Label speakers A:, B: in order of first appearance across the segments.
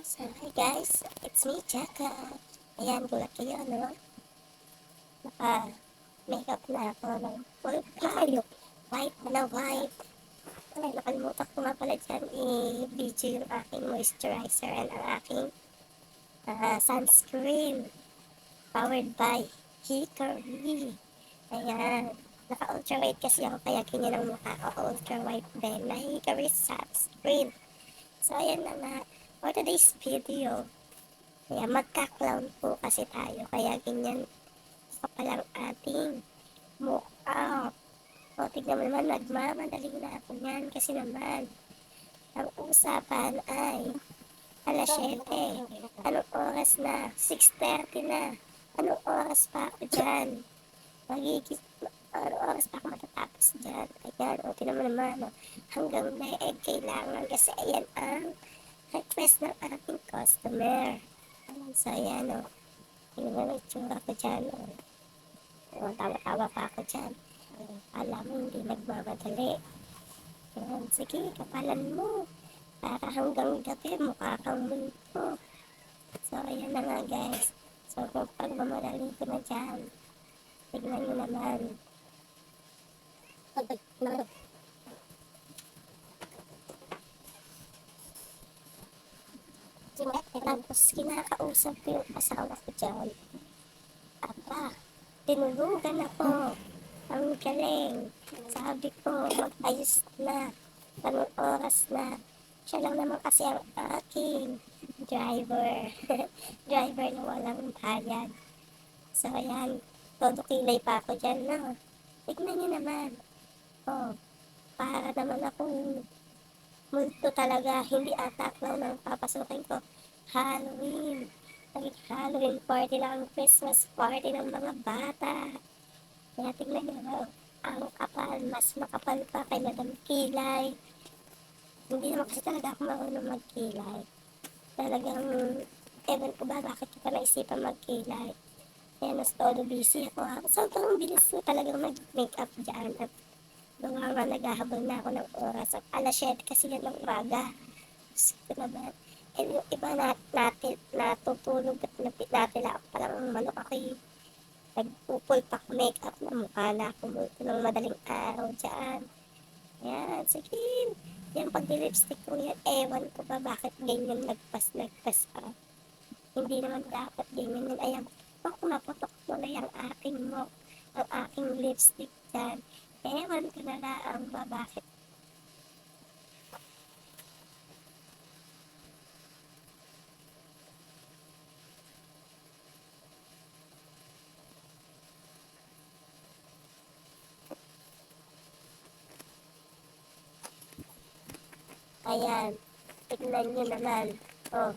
A: So, hi guys, it's me, Chaka. Ayan, gulat kayo, no? Naka-makeup na ako ng full tayo. White na white. Ay, nakalimutan ko nga pala dyan i-video yung aking moisturizer and ang aking sunscreen. Powered by Hickory. Ayan. Naka-ultra white kasi ako, kaya ganyan ang mukha ko. Ultra white din na Hickory sunscreen. So, ayan na nga. For today's video, kaya magka-clown po kasi tayo. Kaya ganyan kapalang ating mukha. O, tignan mo naman, nagmamadali na ako yan. Kasi naman, ang usapan ay alas 7. Anong oras na? 6:30 na. Anong oras pa ako dyan? Anong oras pa ako matatapos dyan? Ayan, o, tignan mo naman, o, hanggang leeg kailangan. Kasi ayan ang request ng ating customer. So, ayan, o. Tingnan mo yung itsura ko dyan, o. O, tawa-tawa pa ako dyan. Alam mo, hindi nagmamadali. Ayan, sige, kapalan mo. Para hanggang gabi, mukha kang multo. So, ayan na nga, guys. So, kung pagmamadali ko na dyan, tignan nyo naman. Tapos, kinakausap ko yung asawa ko dyan. Aba, tinulugan ako. Ang galing. Sabi ko, mag-ayos na. Anong oras na. Siya lang naman kasi ang aking driver. Driver na walang bayad. So, ayan. Todo kilay pa ako dyan, no? Tignan niyo naman. Oh, para naman akong multo talaga. Hindi ata ako nang papasukin ko. Halloween. Halloween party lang. Christmas party ng mga bata. Kaya tignan niyo naman. Ang kapal. Mas makapal pa kay Madam Kilay. Hindi naman kasi talaga ako marunong magkilay. Talagang, ewan ko ba bakit ko pa naisipan magkilay. Kaya mas todo busy ako. Sobrang bilis ko talagang mag-makeup dyan. At gawa nga naghahabol na ako ng oras. At alas 7 kasi yan ng umaga. Gusto ko naman. And yung iba natin natutulog at natila ako palang manok ako yung nagpupulpak makeup na mukha na ako ng madaling araw dyan. Yan, sige. Yan pag-lipstick ko yan, ewan ko ba bakit ganyan nagpas pa. Hindi naman dapat ganyan yan. Ayan, naputok mo na yung aking mo, ang aking lipstick dyan. Ewan ko na lang ba bakit. Ayan, tignan nyo naman. Oh,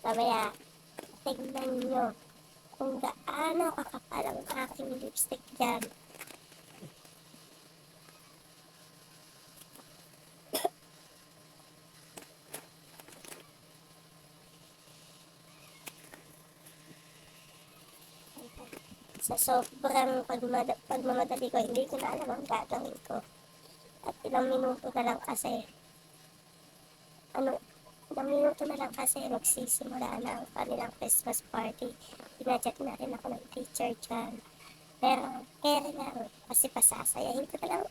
A: mamaya, tignan nyo kung gaano kakapal ang aking lipstick dyan. Sa sobrang pagmamadali ko, hindi ko na alam ang gagawin ko. At ilang minuto na lang kasi, ilang minuto na lang kasi magsisimula na ang kanilang Christmas party. Pinachat na rin ako ng teacher dyan. Pero, kaya lang, kasi pasasayahin ko na lang,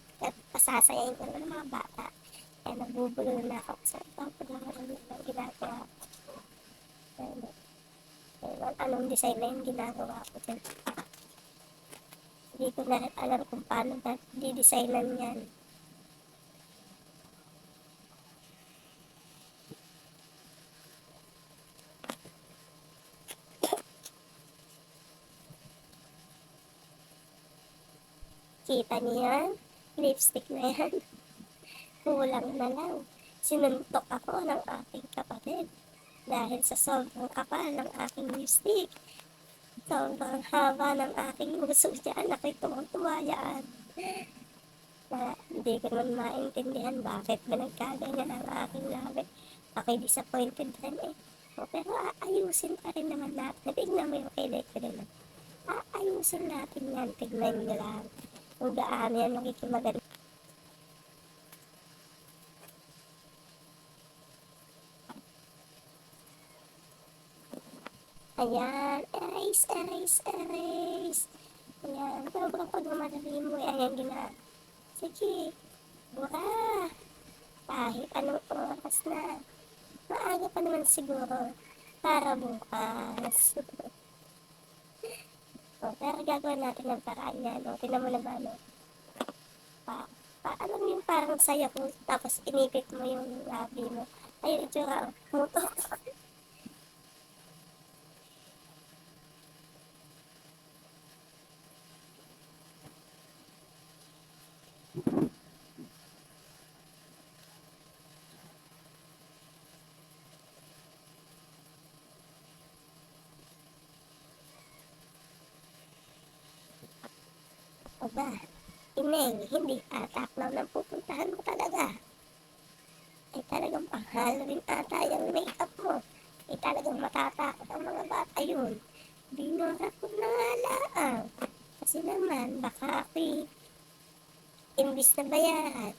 A: pasasayahin ko na ng mga bata. Kaya nagbubulo na ako sa pagmamadali ng ginagawa ko. Anong design na yung ginagawa ko dyan. Hindi ko na rin alam kung paano di-designan yan. Kita niyo yan? Lipstick na yan. Kulang na lang. Sinuntok ako ng aking kapatid. Dahil sa sobrang kapal ng aking lipstick. Sobrang haba ng aking uso dyan. Ako'y tumutuwa yan. Na hindi ko naman maintindihan bakit pinagkaganyan ang aking labi. Ako'y disappointed rin eh. O, pero aayusin pa rin naman natin. Tignan mo yung kilay ko rin. Aayusin natin yan. Tignan nyo lang. Kung gaano yan magiging maganda. Ayan, erase, erase, erase. Ayan, pero pag madali mo, ayan sige, bura. Kahit anong oras na. Maaga pa naman siguro para bukas. Pero gagawin natin ng paraan yan. Tingnan mo naman, pa, alam mo yung parang saya ko, tapos inipit mo yung labi mo. Ayun, itsura, muto. Aba, Ineng, hindi atak lang ng pupuntahan mo talaga. Ay talagang pang-Halloween ata yung make-up mo. Ay talagang matatakot ang mga bata yun. Binura ko na nga lang. Kasi naman, baka ako'y imbis na bayaran,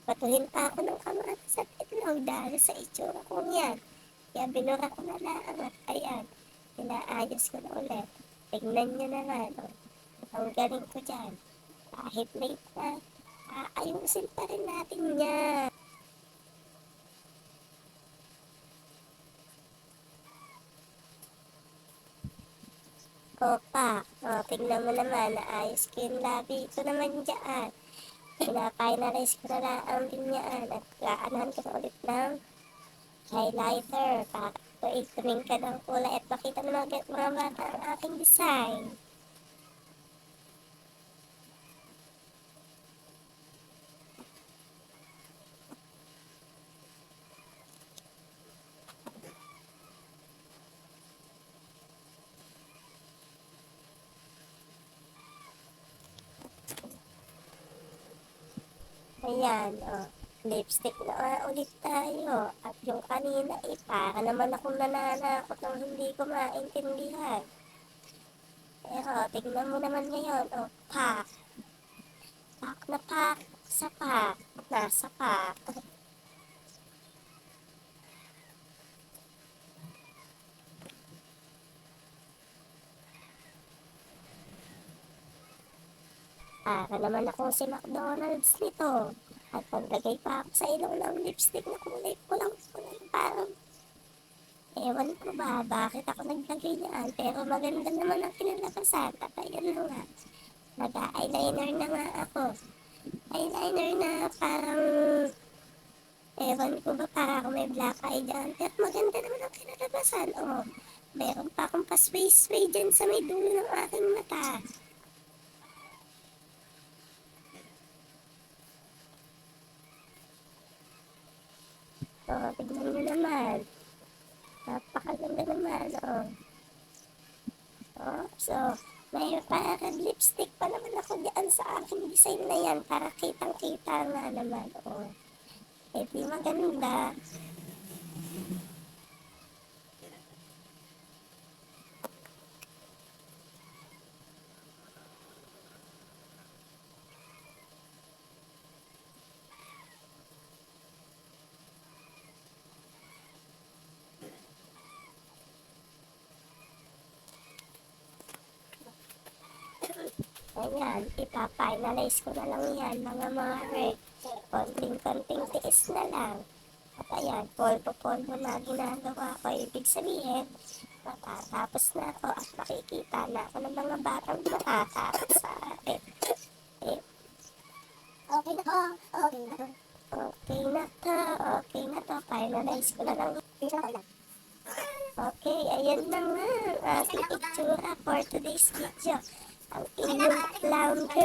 A: batuhin pa ako ng kamatis at itlog dahil sa itsura kong yan. Kaya binura ko na lang at ayan, pinaayos ko na ulit. Tignan nyo naman, ang galing ko dyan. Kahit late na, aayusin pa rin natin yan. Opa, tignan mo naman, naayos ko yung labi ko naman dyan. Pina-finalize ko na lang din yan at kaanahan ko na ulit ng highlighter para tuming ka ng kulay at makita ng mga bata ang aking design. Ayan, lipstick na ulit tayo. At yung kanina, para naman akong nananakot ng hindi ko maintindihan. Pero, tignan mo naman ngayon, pack. Pack na pack sa pack. Nasa pack. Para naman akong si McDonald's nito. At paglagay pa ako sa ilong ng lipstick na kulay pulang-pulang parang ewan ko ba bakit ako naglagay niyan. Pero maganda naman ang kinalabasan. At ayan na nga. Nag-eyeliner na nga ako. Eyeliner na parang ewan ko ba para ako may black eye dyan. Pero maganda naman ang kinalabasan. Meron pa akong pasway-sway dyan sa may dulo ng aking mata. Tignan nyo naman. Napakaganda naman, So, may parang lipstick pa naman ako diyan sa aking design na yan para kitang-kita nga naman, di maganda. Ayan, ipa-finalize ko na lang yan, mga mare. Konting-konting tiis na lang. At ayan, polvo-polvo na ginagawa ko. Ibig sabihin, matatapos na ako at makikita na ako ng mga batang matatakot sa akin. Okay na to, okay na to. Okay na to. Finalize ko na lang. Okay, ayan na nga ang ating itsura for today's video. Ang inyong flounder.